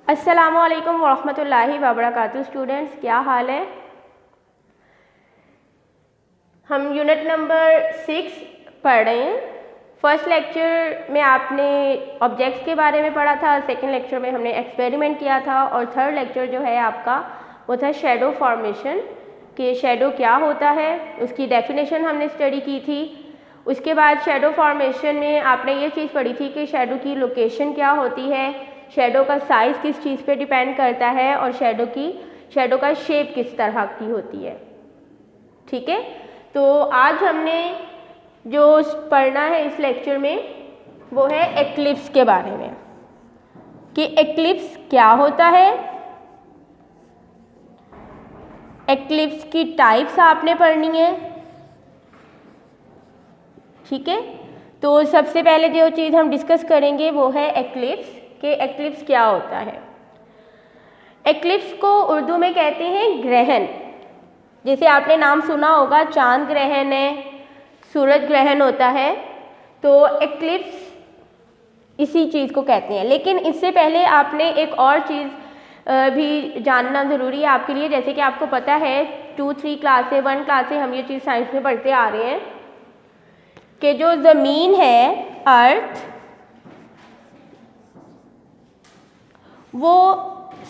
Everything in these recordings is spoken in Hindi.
अस्सलामुअलैकुम वरहमतुल्लाहि वबरकातुहू। स्टूडेंट्स, क्या हाल है? हम यूनिट नंबर 6 पढ़ रहे हैं। फर्स्ट लेक्चर में आपने ऑब्जेक्ट्स के बारे में पढ़ा था, सेकंड लेक्चर में हमने एक्सपेरिमेंट किया था और थर्ड लेक्चर जो है आपका वो था शैडो फॉर्मेशन, कि शैडो क्या होता है, उसकी डेफिनेशन हमने स्टडी की थी। उसके बाद शैडो फॉर्मेशन में आपने ये चीज़ पढ़ी थी कि शैडो की लोकेशन क्या होती है, शैडो का साइज़ किस चीज़ पे डिपेंड करता है और शैडो का शेप किस तरह की होती है। ठीक है, तो आज हमने जो पढ़ना है इस लेक्चर में वो है एक्लिप्स के बारे में, कि एक्लिप्स क्या होता है, एक्लिप्स की टाइप्स आपने पढ़नी है। ठीक है, तो सबसे पहले जो चीज़ हम डिस्कस करेंगे वो है एक्लिप्स, कि एक्लिप्स क्या होता है। एक्लिप्स को उर्दू में कहते हैं ग्रहण। जैसे आपने नाम सुना होगा, चांद ग्रहण है, सूरज ग्रहण होता है, तो एक्लिप्स इसी चीज़ को कहते हैं। लेकिन इससे पहले आपने एक और चीज़ भी जानना ज़रूरी है आपके लिए। जैसे कि आपको पता है 2-3 क्लास से 1 क्लास से हम ये चीज़ साइंस में पढ़ते आ रहे हैं कि जो ज़मीन है, अर्थ, वो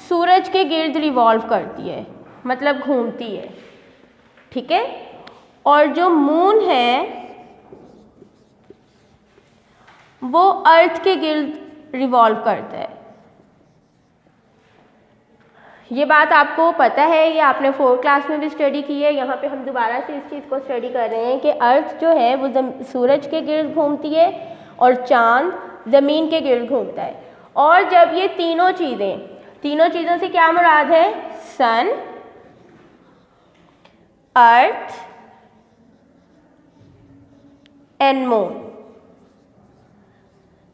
सूरज के गिर्द रिवॉल्व करती है, मतलब घूमती है। ठीक है, और जो मून है वो अर्थ के गिर्द रिवॉल्व करता है। ये बात आपको पता है, ये आपने 4th क्लास में भी स्टडी की है। यहाँ पे हम दोबारा से इस चीज़ को स्टडी कर रहे हैं कि अर्थ जो है वो सूरज के गिर्द घूमती है और चांद ज़मीन के गिर्द घूमता है। और जब ये तीनों चीज़ों से क्या मुराद है, सन, अर्थ एंड मून,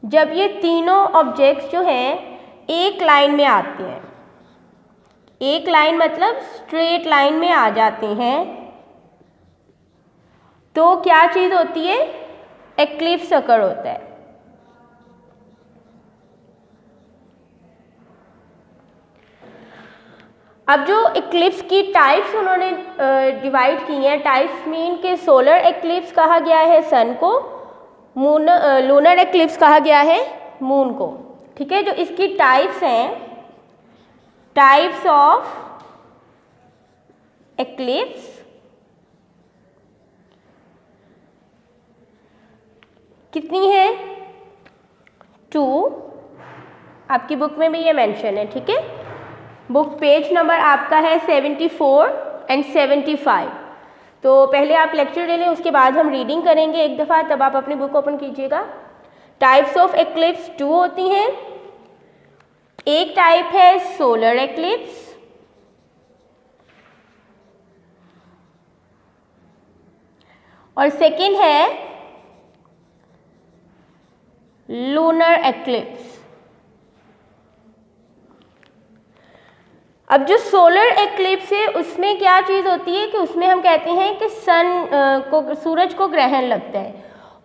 जब ये तीनों ऑब्जेक्ट्स जो हैं एक लाइन में आते हैं, एक लाइन मतलब स्ट्रेट लाइन में आ जाते हैं, तो क्या चीज़ होती है, एक्लिप्स अकर होता है। अब जो एक्लिप्स की टाइप्स उन्होंने डिवाइड की हैं, टाइप्स मीन के सोलर एक्लिप्स कहा गया है सन को, लूनर एक्लिप्स कहा गया है मून को। ठीक है, जो इसकी टाइप्स हैं, टाइप्स ऑफ एक्लिप्स, कितनी है, 2। आपकी बुक में भी ये मेंशन है। ठीक है, बुक पेज नंबर आपका है 74 एंड 75। तो पहले आप लेक्चर ले लें, उसके बाद हम रीडिंग करेंगे एक दफ़ा, तब आप अपनी बुक ओपन कीजिएगा। टाइप्स ऑफ एक्लिप्स 2 होती हैं। एक टाइप है सोलर एक्लिप्स, और सेकेंड है लूनर एक्लिप्स। अब जो सोलर एक्लिप्स है उसमें क्या चीज़ होती है कि उसमें हम कहते हैं कि सूरज को ग्रहण लगता है,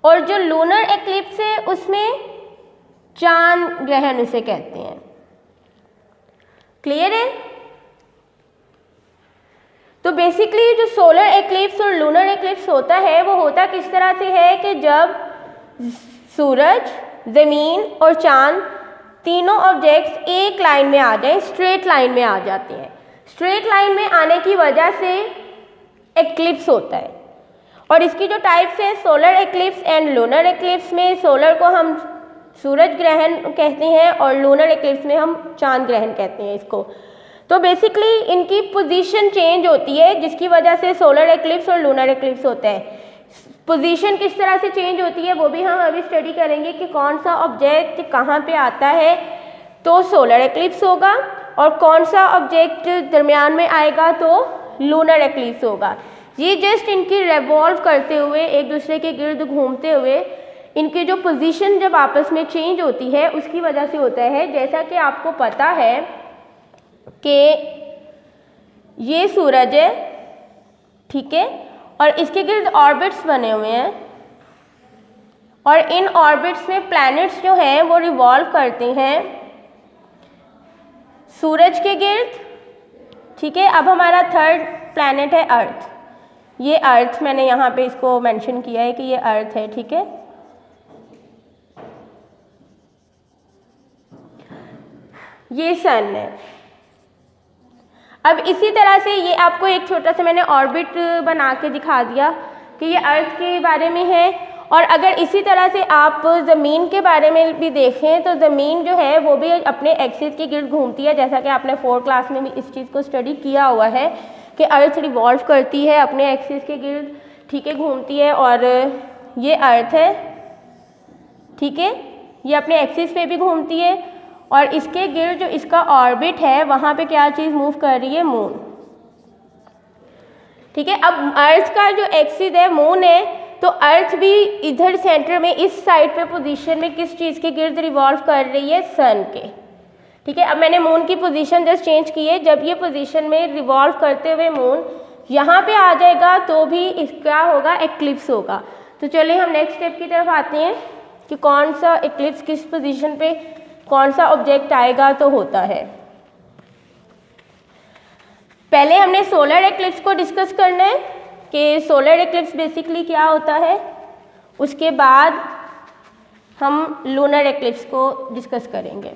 और जो लूनर एक्लिप्स है उसमें चांद ग्रहण उसे कहते हैं। क्लियर है? तो बेसिकली जो सोलर एक्लिप्स और लूनर एक्लिप्स होता है वो होता किस तरह से है कि जब सूरज, ज़मीन और चांद तीनों ऑब्जेक्ट्स एक लाइन में आ जाएं, स्ट्रेट लाइन में आ जाते हैं। स्ट्रेट लाइन में आने की वजह से एक्लिप्स होता है। और इसकी जो टाइप्स हैं, solar eclipse and lunar eclipse में सोलर को हम सूरज ग्रहण कहते हैं और लूनर एक्लिप्स में हम चांद ग्रहण कहते हैं इसको। तो बेसिकली इनकी पोजीशन चेंज होती है, जिसकी वजह से सोलर एक्लिप्स और लूनर एक्लिप्स होता है। पोजीशन किस तरह से चेंज होती है वो भी हम अभी स्टडी करेंगे कि कौन सा ऑब्जेक्ट कहाँ पे आता है तो सोलर एक्लिप्स होगा, और कौन सा ऑब्जेक्ट दरमियान में आएगा तो लूनर एक्लिप्स होगा। ये जस्ट इनकी रिवॉल्व करते हुए, एक दूसरे के गिर्द घूमते हुए, इनकी जो पोजीशन जब आपस में चेंज होती है उसकी वजह से होता है। जैसा कि आपको पता है कि ये सूरज है, ठीक है, और इसके गिर्द ऑर्बिट्स बने हुए हैं, और इन ऑर्बिट्स में प्लैनेट्स जो हैं वो रिवॉल्व करते हैं सूरज के गिर्द, ठीक है। अब हमारा थर्ड प्लैनेट है अर्थ। ये अर्थ मैंने यहाँ पे इसको मेंशन किया है कि ये अर्थ है, ठीक है। ये सन है। अब इसी तरह से ये आपको एक छोटा सा मैंने ऑर्बिट बना के दिखा दिया कि ये अर्थ के बारे में है। और अगर इसी तरह से आप ज़मीन के बारे में भी देखें तो ज़मीन जो है वो भी अपने एक्सिस के गिर्द घूमती है, जैसा कि आपने 4th क्लास में भी इस चीज़ को स्टडी किया हुआ है कि अर्थ रिवॉल्व करती है अपने एक्सिस के गिर्द, ठीक है, घूमती है। और ये अर्थ है, ठीक है, ये अपने एक्सिस पे भी घूमती है और इसके गिर्द जो इसका ऑर्बिट है वहाँ पे क्या चीज़ मूव कर रही है, मून, ठीक है। अब अर्थ का जो एक्सिस है मून है, तो अर्थ भी इधर सेंटर में इस साइड पे पोजीशन में किस चीज़ के गिर्द रिवॉल्व कर रही है, सन के, ठीक है। अब मैंने मून की पोजीशन जस्ट चेंज की है। जब ये पोजीशन में रिवॉल्व करते हुए मून यहाँ पे आ जाएगा तो भी इसका होगा, एक्लिप्स होगा। तो चलिए हम नेक्स्ट स्टेप की तरफ आते हैं कि कौन सा एक्लिप्स किस पोजीशन पे कौन सा ऑब्जेक्ट आएगा तो होता है। पहले हमने सोलर एक्लिप्स को डिस्कस करना है कि सोलर एक्लिप्स बेसिकली क्या होता है, उसके बाद हम लूनर एक्लिप्स को डिस्कस करेंगे।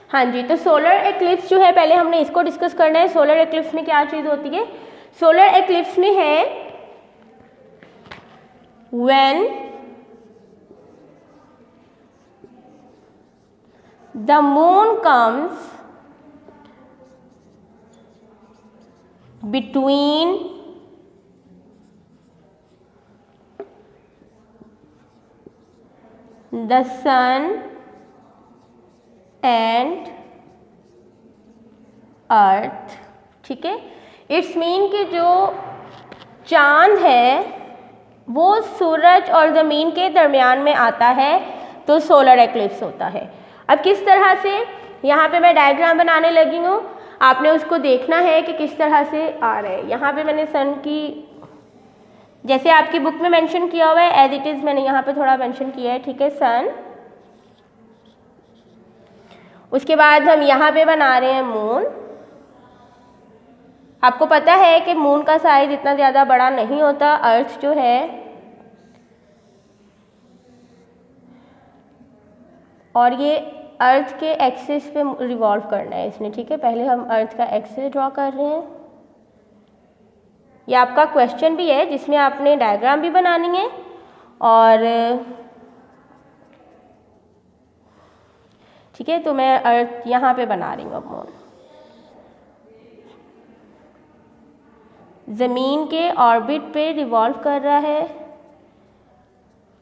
हाँ जी, तो सोलर एक्लिप्स जो है पहले हमने इसको डिस्कस करना है। सोलर एक्लिप्स में क्या चीज़ होती है, सोलर एक्लिप्स में है when the moon comes between the sun and earth, ठीक है। इट्स मीन कि जो चांद है वो सूरज और ज़मीन के दरमियान में आता है तो सोलर एक्लिप्स होता है। अब किस तरह से, यहाँ पे मैं डायग्राम बनाने लगी हूँ, आपने उसको देखना है कि किस तरह से आ रहा है। यहाँ पे मैंने सन की, जैसे आपकी बुक में मेंशन किया हुआ है एज इट इज़ मैंने यहाँ पे थोड़ा मेंशन किया है, ठीक है, सन। उसके बाद हम यहाँ पे बना रहे हैं मून। आपको पता है कि मून का साइज इतना ज़्यादा बड़ा नहीं होता, अर्थ जो है, और ये अर्थ के एक्सिस पे रिवॉल्व करना है इसने, ठीक है। पहले हम अर्थ का एक्सिस ड्रॉ कर रहे हैं। ये आपका क्वेश्चन भी है जिसमें आपने डायग्राम भी बनानी है और ठीक है। तो मैं अर्थ यहाँ पे बना रही हूँ। अब मून ज़मीन के ऑर्बिट पे रिवॉल्व कर रहा है,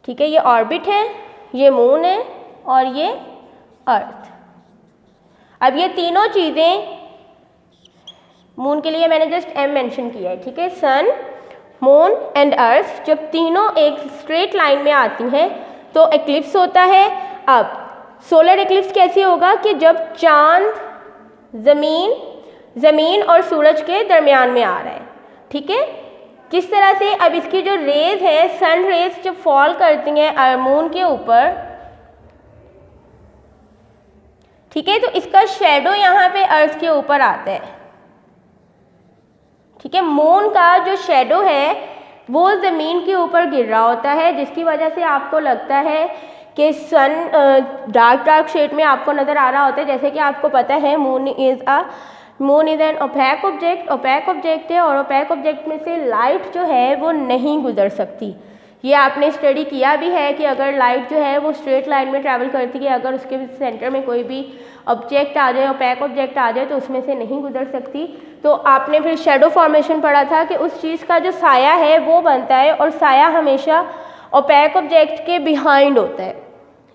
ठीक है। ये ऑर्बिट है, ये मून है और ये अर्थ। अब ये तीनों चीज़ें, मून के लिए मैंने जस्ट एम मेंशन किया है, ठीक है। सन, मून एंड अर्थ जब तीनों एक स्ट्रेट लाइन में आती हैं तो एक्लिप्स होता है। अब सोलर एक्लिप्स कैसे होगा कि जब चांद ज़मीन और सूरज के दरमियान में आ रहा है, ठीक है। किस तरह से, अब इसकी जो रेज है, सन रेज जब फॉल करती हैं मून के ऊपर, ठीक है, तो इसका शेडो यहाँ पे अर्थ के ऊपर आता है, ठीक है। मून का जो शेडो है वो ज़मीन के ऊपर गिर रहा होता है, जिसकी वजह से आपको लगता है कि सन डार्क शेड में आपको नज़र आ रहा होता है। जैसे कि आपको पता है moon is an opaque object है और ओपेक ऑब्जेक्ट में से लाइट जो है वो नहीं गुजर सकती। ये आपने स्टडी किया भी है कि अगर लाइट जो है वो स्ट्रेट लाइन में ट्रैवल करती है, अगर उसके सेंटर में कोई भी ऑब्जेक्ट आ जाए, ओपेक ऑब्जेक्ट आ जाए, तो उसमें से नहीं गुजर सकती। तो आपने फिर शेडो फॉर्मेशन पढ़ा था कि उस चीज़ का जो साया है वो बनता है और साया हमेशा ओपेक ऑब्जेक्ट के बिहाइंड होता है।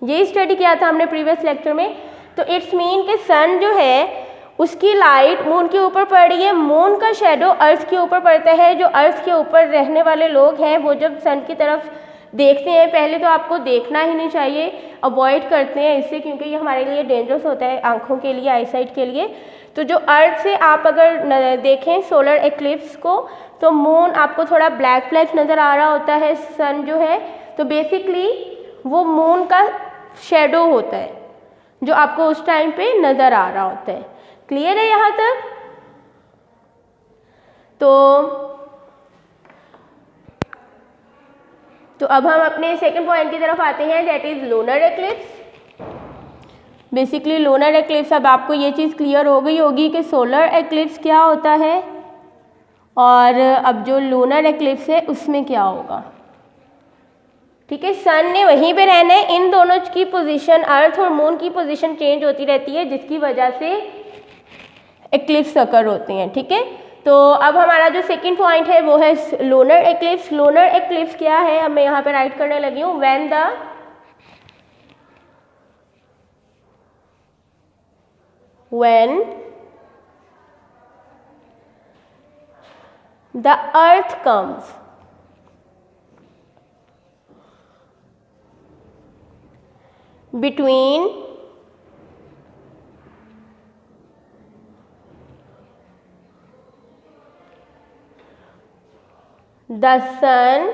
यही स्टडी किया था हमने प्रीवियस लेक्चर में। तो इट्स मीन कि सन जो है उसकी लाइट मून के ऊपर पड़ रही है, मून का शेडो अर्थ के ऊपर पड़ता है। जो अर्थ के ऊपर रहने वाले लोग हैं वो जब सन की तरफ देखते हैं, पहले तो आपको देखना ही नहीं चाहिए, अवॉइड करते हैं इससे, क्योंकि ये हमारे लिए डेंजरस होता है आँखों के लिए, आईसाइट के लिए। तो जो अर्थ से आप अगर देखें सोलर एक्लिप्स को, तो मून आपको थोड़ा ब्लैक ब्लैक नज़र आ रहा होता है, सन जो है तो बेसिकली वो मून का शेडो होता है जो आपको उस टाइम पे नज़र आ रहा होता है। क्लियर है यहाँ तक? तो अब हम अपने सेकंड पॉइंट की तरफ आते हैं, that is lunar eclipse. Basically lunar eclipse, अब आपको ये चीज़ क्लियर हो गई होगी कि सोलर एक्लिप्स क्या होता है और अब जो लूनर एक्लिप्स है उसमें क्या होगा। ठीक है, सन ने वहीं पे रहना है, इन दोनों की पोजीशन, अर्थ और मून की पोजीशन चेंज होती रहती है, जिसकी वजह से एक्लिप्स अकर होते हैं। ठीक है, तो अब हमारा जो सेकंड पॉइंट है वो है लूनर एक्लिप्स। लूनर एक्लिप्स क्या है, अब मैं यहाँ पे राइट करने लगी हूँ, when the earth comes between the sun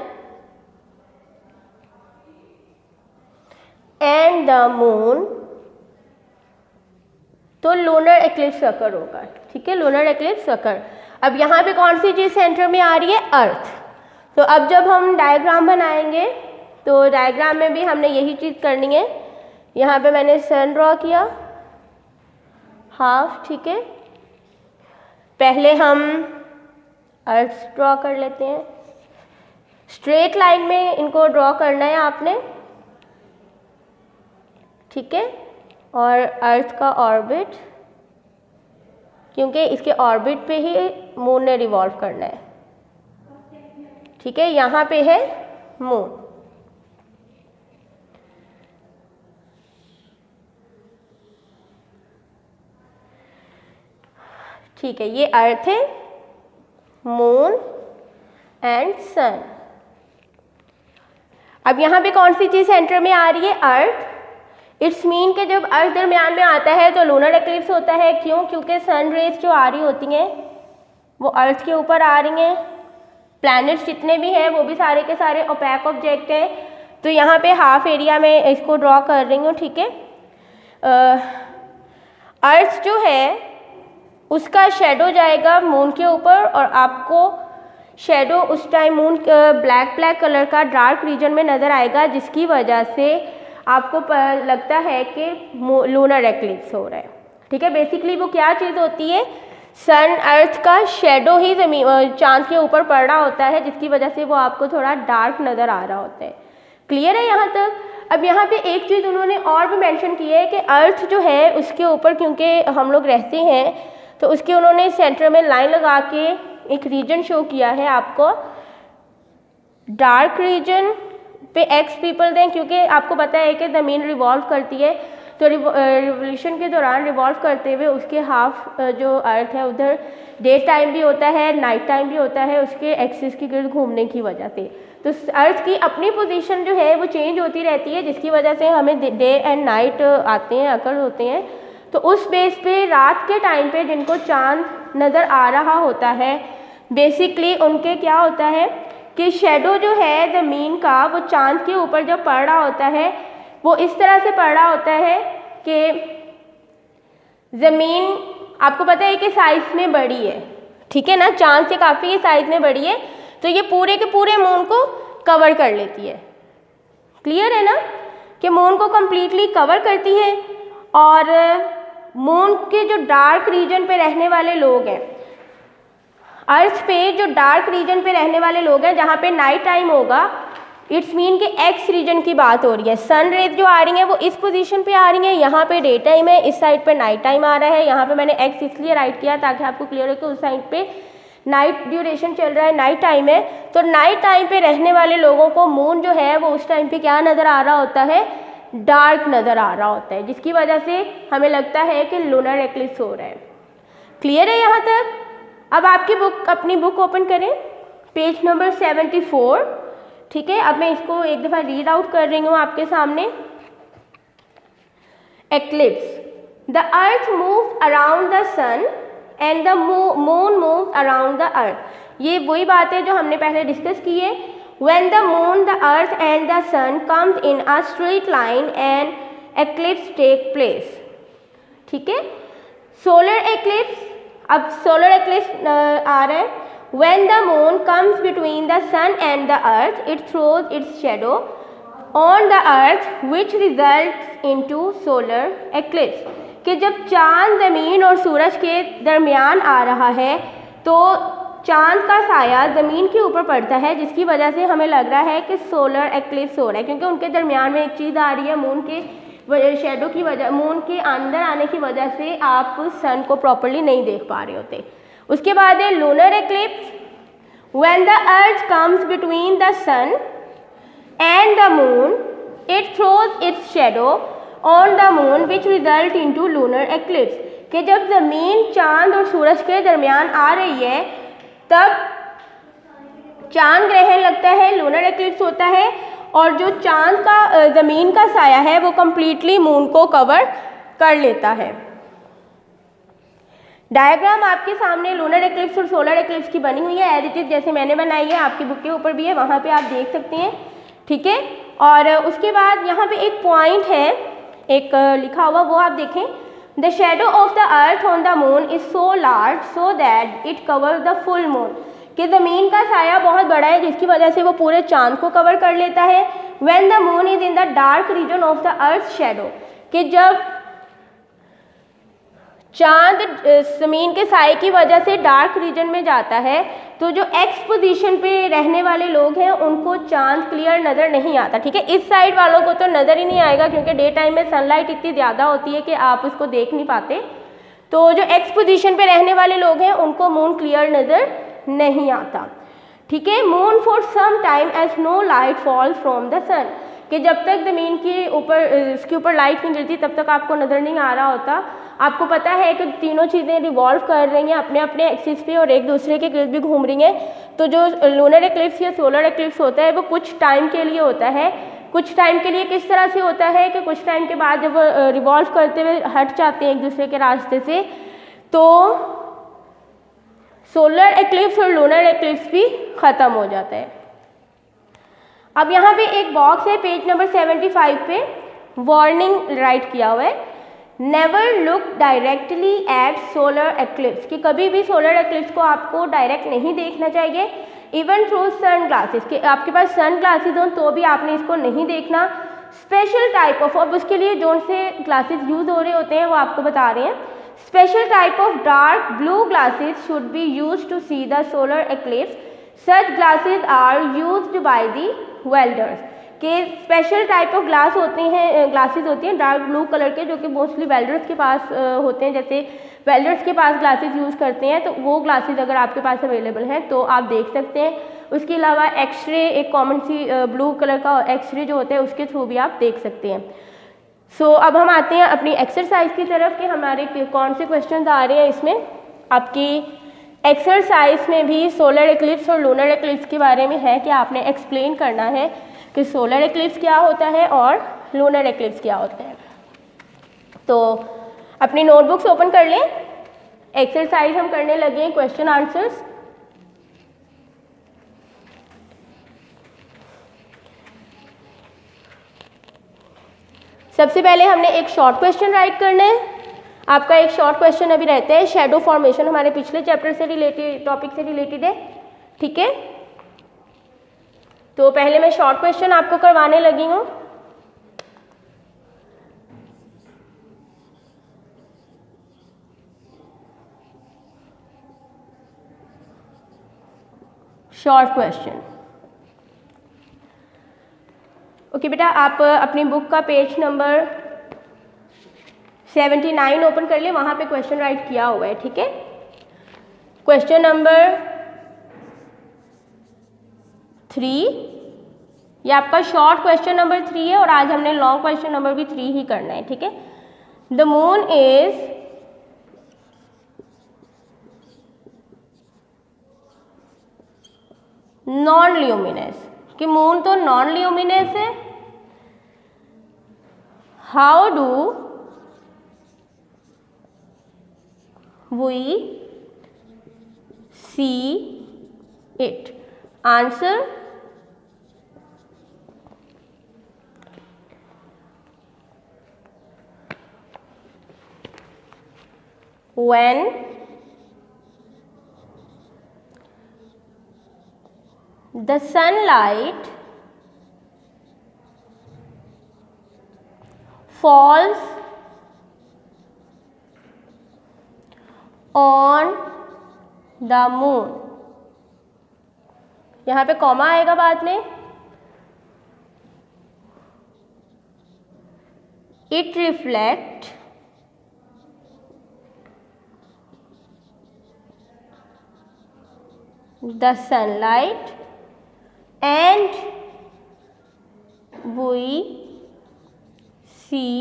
and the moon, तो लूनर एक्लिप्स अकर होगा। ठीक है, लूनर एक्लिप्स अकर। अब यहाँ पे कौन सी चीज़ सेंटर में आ रही है, अर्थ। तो अब जब हम डायग्राम बनाएंगे तो डायग्राम में भी हमने यही चीज़ करनी है। यहाँ पे मैंने सन ड्रॉ किया हाफ। ठीक है, पहले हम अर्थ ड्रॉ कर लेते हैं, स्ट्रेट लाइन में इनको ड्रॉ करना है आपने। ठीक है, और अर्थ का ऑर्बिट, क्योंकि इसके ऑर्बिट पे ही मून ने रिवॉल्व करना है। ठीक है, यहाँ पे है मून। ठीक है, ये अर्थ है, मून एंड सन। अब यहाँ पे कौन सी चीज़ सेंटर में आ रही है, अर्थ। इट्स मीन कि जब अर्थ दरमियान में आता है तो लूनर एक्लिप्स होता है। क्यों? क्योंकि सन रेज जो आ रही होती हैं वो अर्थ के ऊपर आ रही हैं। प्लैनेट्स जितने भी हैं वो भी सारे के सारे ओपैक ऑब्जेक्ट हैं। तो यहाँ पे हाफ एरिया में इसको ड्रॉ कर रही हूँ। ठीक है, अर्थ जो है उसका शेडो जाएगा मून के ऊपर, और आपको शेडो उस time moon black black colour का डार्क रीजन में नज़र आएगा, जिसकी वजह से आपको लगता है कि लूनर एक्लिप्स हो रहा है। ठीक है, बेसिकली वो क्या चीज़ होती है, सन अर्थ का शेडो ही चांद के ऊपर पड़ रहा होता है, जिसकी वजह से वो आपको थोड़ा डार्क नज़र आ रहा होता है। क्लियर है यहाँ तक? अब यहाँ पे एक चीज़ उन्होंने और भी मेंशन की है कि अर्थ जो है उसके ऊपर क्योंकि हम लोग रहते हैं, तो उसके उन्होंने सेंटर में लाइन लगा के एक रीजन शो किया है आपको। डार्क रीजन पे एक्स पीपल दें, क्योंकि आपको पता है कि ज़मीन रिवॉल्व करती है, तो रिवोल्यूशन के दौरान रिवॉल्व करते हुए उसके हाफ जो अर्थ है उधर डे टाइम भी होता है, नाइट टाइम भी होता है, उसके एक्सिस की गिर्द घूमने की वजह से। तो अर्थ की अपनी पोजीशन जो है वो चेंज होती रहती है, जिसकी वजह से हमें डे एंड नाइट आते हैं, अकर होते हैं। तो उस बेस पे रात के टाइम पे जिनको चांद नज़र आ रहा होता है, बेसिकली उनके क्या होता है कि शेडो जो है ज़मीन का वो चांद के ऊपर जब पड़ रहा होता है वो इस तरह से पड़ रहा होता है कि ज़मीन आपको पता है कि साइज़ में बड़ी है। ठीक है ना, चांद से काफ़ी साइज़ में बड़ी है, तो ये पूरे के पूरे मून को कवर कर लेती है। क्लियर है ना कि मून को कम्प्लीटली कवर करती है। और मून के जो डार्क रीजन पे रहने वाले लोग हैं, अर्थ पे जो डार्क रीजन पे रहने वाले लोग हैं जहाँ पे नाइट टाइम होगा, इट्स मीन कि एक्स रीजन की बात हो रही है। सन रेज जो आ रही हैं वो इस पोजीशन पे आ रही हैं, यहाँ पे डे टाइम है, इस साइड पे नाइट टाइम आ रहा है। यहाँ पे मैंने एक्स इसलिए राइट किया ताकि आपको क्लियर हो कि उस साइड पे नाइट ड्यूरेशन चल रहा है, नाइट टाइम है। तो नाइट टाइम पे रहने वाले लोगों को मून जो है वो उस टाइम पे क्या नज़र आ रहा होता है, डार्क नज़र आ रहा होता है, जिसकी वजह से हमें लगता है कि लूनर एक्लिप्स हो रहा है। क्लियर है यहाँ तक? अब आपकी बुक, अपनी बुक ओपन करें, पेज नंबर 74। ठीक है, अब मैं इसको एक दफ़ा रीड आउट कर रही हूँ आपके सामने। Eclipse, the earth moves around the sun and the moon moves around the earth. ये वही बात है जो हमने पहले डिस्कस की है। When the moon, the earth and the sun comes in a straight line and eclipse take place. ठीक है, सोलर एक्लिप्स, अब सोलर एक्लिप्स आ रहा है। When the moon comes between the sun and the earth, it throws its shadow on the earth, which results into solar eclipse। कि जब चांद ज़मीन और सूरज के दरमियान आ रहा है तो चांद का साया ज़मीन के ऊपर पड़ता है, जिसकी वजह से हमें लग रहा है कि सोलर एक्लिप्स हो रहा है, क्योंकि उनके दरमियान में एक चीज़ आ रही है, मून के शेडो की वजह, मून के अंदर आने की वजह से आप सन को प्रॉपरली नहीं देख पा रहे होते। उसके बाद है lunar eclipse, when the earth comes between the sun and the moon it throws its shadow on the moon which result into lunar eclipse. कि जब ज़मीन चांद और सूरज के दरमियान आ रही है तब चांद ग्रहण लगता है, लूनर एक्लिप्स होता है, और जो चांद का ज़मीन का साया है वो कम्प्लीटली मून को कवर कर लेता है। डायग्राम आपके सामने लूनर एक्लिप्स और सोलर एक्लिप्स की बनी हुई है, एज इट इज़ जैसे मैंने बनाई है, आपकी बुक के ऊपर भी है, वहाँ पे आप देख सकते हैं। ठीक है, और उसके बाद यहाँ पे एक पॉइंट है, एक लिखा हुआ, वो आप देखें। The shadow of the earth on the moon is so large so that it cover the full moon. कि ज़मीन का साया बहुत बड़ा है जिसकी वजह से वो पूरे चांद को कवर कर लेता है। When the moon is in the dark region of the earth shadow, कि जब चांद ज़मीन के साए की वजह से डार्क रीजन में जाता है तो जो एक्स पोजीशन पे रहने वाले लोग हैं उनको चांद क्लियर नज़र नहीं आता। ठीक है, इस साइड वालों को तो नज़र ही नहीं आएगा क्योंकि डे टाइम में सनलाइट इतनी ज़्यादा होती है कि आप उसको देख नहीं पाते। तो जो एक्स पोजीशन पे रहने वाले लोग हैं उनको मून क्लियर नज़र नहीं आता। ठीक है, moon for some time as no light falls from the sun, कि जब तक ज़मीन के ऊपर इसके ऊपर लाइट नहीं गिरती तब तक आपको नज़र नहीं आ रहा होता। आपको पता है कि तीनों चीज़ें रिवॉल्व कर रही हैं अपने अपने एक्सिस पे और एक दूसरे के गिर्द भी घूम रही हैं। तो जो लूनर एक्लिप्स या सोलर एक्लिप्स होता है वो कुछ टाइम के लिए होता है। कुछ टाइम के लिए किस तरह से होता है कि कुछ टाइम के बाद जब वो रिवॉल्व करते हुए हट जाते हैं एक दूसरे के रास्ते से, तो सोलर एक्लिप्स और लूनर एक्लिप्स भी ख़त्म हो जाता है। अब यहाँ पे एक बॉक्स है पेज नंबर 75 पे, वार्निंग राइट किया हुआ है, never look directly at solar eclipse, कि कभी भी सोलर एक्लिप्स को आपको डायरेक्ट नहीं देखना चाहिए। इवन थ्रू सन ग्लासेस, कि आपके पास सन ग्लासेस हों तो भी आपने इसको नहीं देखना। स्पेशल टाइप ऑफ, अब उसके लिए जो से ग्लासेस यूज़ हो रहे होते हैं वो आपको बता रहे हैं। Special type of dark blue glasses should be use to see the solar eclipse. Such glasses are used by the welders, के स्पेशल टाइप ऑफ ग्लास होते हैं, ग्लासेस होती हैं डार्क ब्लू कलर के, जो कि मोस्टली वेल्डर्स के पास होते हैं। जैसे वेल्डर्स के पास ग्लासेस यूज़ करते हैं, तो वो ग्लासेस अगर आपके पास अवेलेबल हैं तो आप देख सकते हैं। उसके अलावा एक्सरे, एक कॉमन सी ब्लू कलर का एक्सरे जो होता है उसके थ्रू भी आप देख सकते हैं। सो अब हम आते हैं अपनी एक्सरसाइज की तरफ कि हमारे कौन से क्वेश्चन आ रहे हैं। इसमें आपकी एक्सरसाइज में भी सोलर एक्लिप्स और लूनर एक्लिप्स के बारे में है कि आपने एक्सप्लेन करना है कि सोलर एक्लिप्स क्या होता है और लूनर एक्लिप्स क्या होता है। तो अपनी नोटबुक्स ओपन कर लें, एक्सरसाइज हम करने लगे हैं, क्वेश्चन आंसर्स। सबसे पहले हमने एक शॉर्ट क्वेश्चन राइट करना है। आपका एक शॉर्ट क्वेश्चन अभी रहता है, शैडो फॉर्मेशन हमारे पिछले चैप्टर से रिलेटेड, टॉपिक से रिलेटेड है। ठीक है, तो पहले मैं शॉर्ट क्वेश्चन आपको करवाने लगी हूँ। शॉर्ट क्वेश्चन, ओके बेटा, आप अपनी बुक का पेज नंबर 79 ओपन कर ले, वहाँ पे क्वेश्चन राइट किया हुआ है। ठीक है, क्वेश्चन नंबर 3, ये आपका शॉर्ट क्वेश्चन नंबर 3 है और आज हमने लॉन्ग क्वेश्चन नंबर भी 3 ही करना है। ठीक है, the moon is non luminous, कि मून तो नॉन ल्यूमिनस है, how do we see it? Answer, when the sunlight falls on the moon, यहाँ पे कॉमा आएगा बाद में, it reflect the sunlight and we see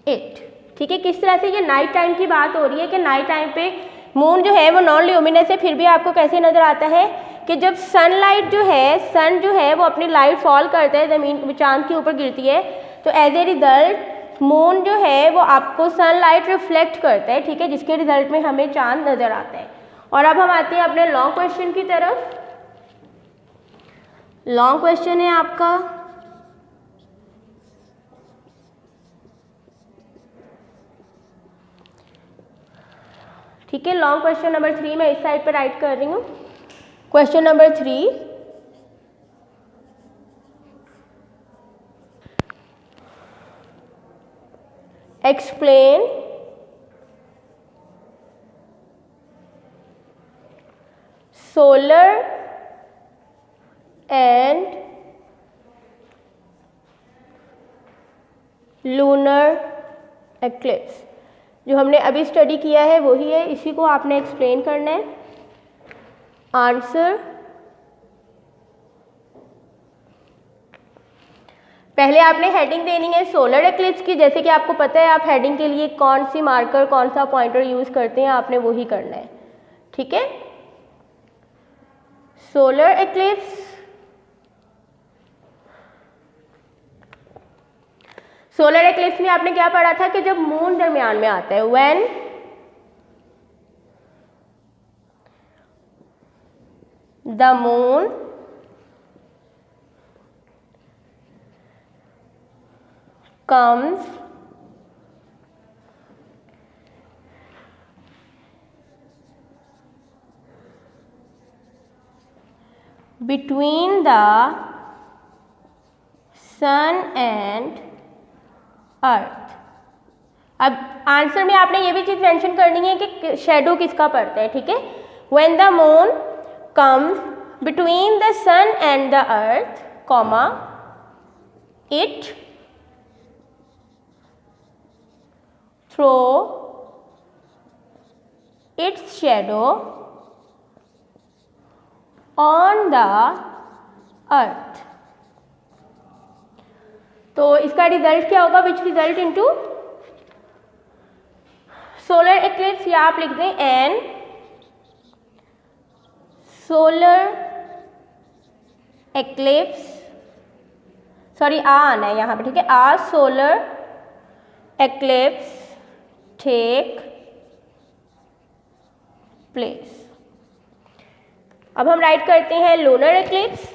it। ठीक है, किस तरह से ये नाइट टाइम की बात हो रही है कि नाइट टाइम पे मून जो है वो नॉन ल्यूमिनस है, फिर भी आपको कैसे नज़र आता है कि जब सनलाइट जो है, सन जो है वो अपनी लाइट फॉल करता है ज़मीन चांद के ऊपर गिरती है, तो एज ए रिज़ल्ट मून जो है वो आपको सनलाइट रिफ्लेक्ट करता है। ठीक है, जिसके रिजल्ट में हमें चांद नज़र आता है। और अब हम आते हैं अपने लॉन्ग क्वेश्चन की तरफ। लॉन्ग क्वेश्चन है आपका, ठीक है, लॉन्ग क्वेश्चन नंबर 3 मैं इस साइड पर राइट कर रही हूँ। Question number 3, explain solar and lunar eclipse. जो हमने अभी स्टडी किया है वही है, इसी को आपने एक्सप्लेन करना है। आंसर, पहले आपने हेडिंग देनी है सोलर एक्लिप्स की, जैसे कि आपको पता है आप हेडिंग के लिए कौन सी मार्कर कौन सा पॉइंटर यूज करते हैं, आपने वही करना है। ठीक है, सोलर एक्लिप्स, सोलर एक्लिप्स में आपने क्या पढ़ा था कि जब मून दरमियान में आता है, when the moon comes between the sun and अर्थ। अब आंसर में आपने ये भी चीज़ मेंशन करनी है कि शेडो किसका पड़ता है। ठीक है, when the moon comes between the sun and the earth, comma, it throw its shadow on the earth. तो इसका रिजल्ट क्या होगा, which result into solar eclipse, या आप लिख दें an solar eclipse, sorry a आना है यहाँ पे। ठीक है, a solar eclipse take place. अब हम राइट करते हैं lunar eclipse.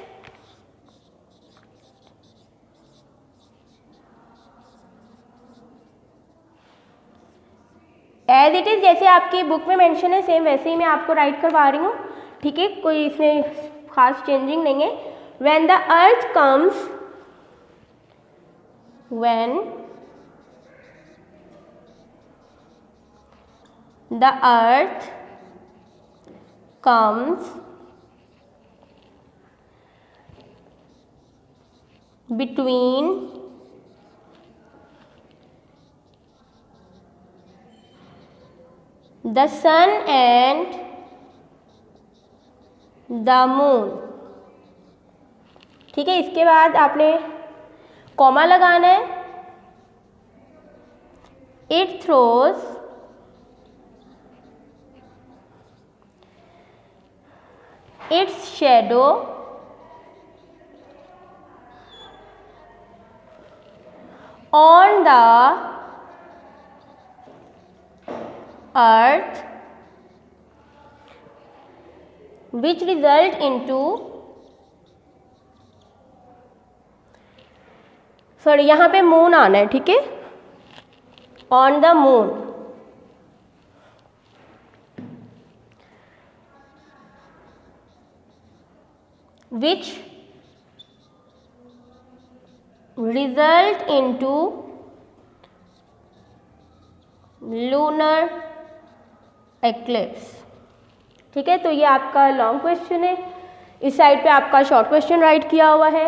As it is जैसे आपकी बुक में मेंशन है सेम वैसे ही मैं आपको राइट करवा रही हूँ। ठीक है, कोई इसमें खास चेंजिंग नहीं है। When the earth comes, when the earth comes between the sun and the moon. ठीक है, इसके बाद आपने कॉमा लगाना है। It throws its shadow on the earth which result into, sorry यहाँ पे मून आना है, ठीक है, on the moon which result into lunar eclipse। ठीक है, तो ये आपका लॉन्ग क्वेश्चन है। इस साइड पे आपका शॉर्ट क्वेश्चन राइट किया हुआ है।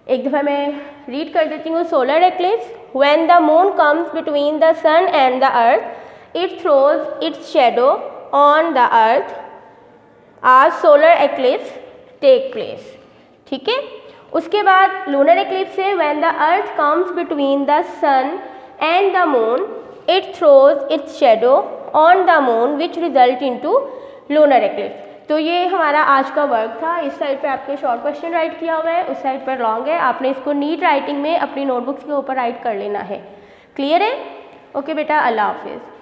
एक दफ़ा मैं रीड कर देती हूँ। Solar eclipse, when the moon comes between the sun and the earth it throws its shadow on the earth आज सोलर एक्लिप्स टेक प्लेस। ठीक है, उसके बाद लूनर एक्लिप्स है when the earth comes between the sun and the moon it throws its shadow on the moon which result into lunar eclipse. तो ये हमारा आज का वर्क था। इस साइड पे आपने शॉर्ट क्वेश्चन राइट किया हुआ है, उस साइड पर लॉन्ग है। आपने इसको नीट राइटिंग में अपनी नोटबुक्स के ऊपर राइट कर लेना है। क्लियर है? ओके बेटा, अल्लाह हाफिज़।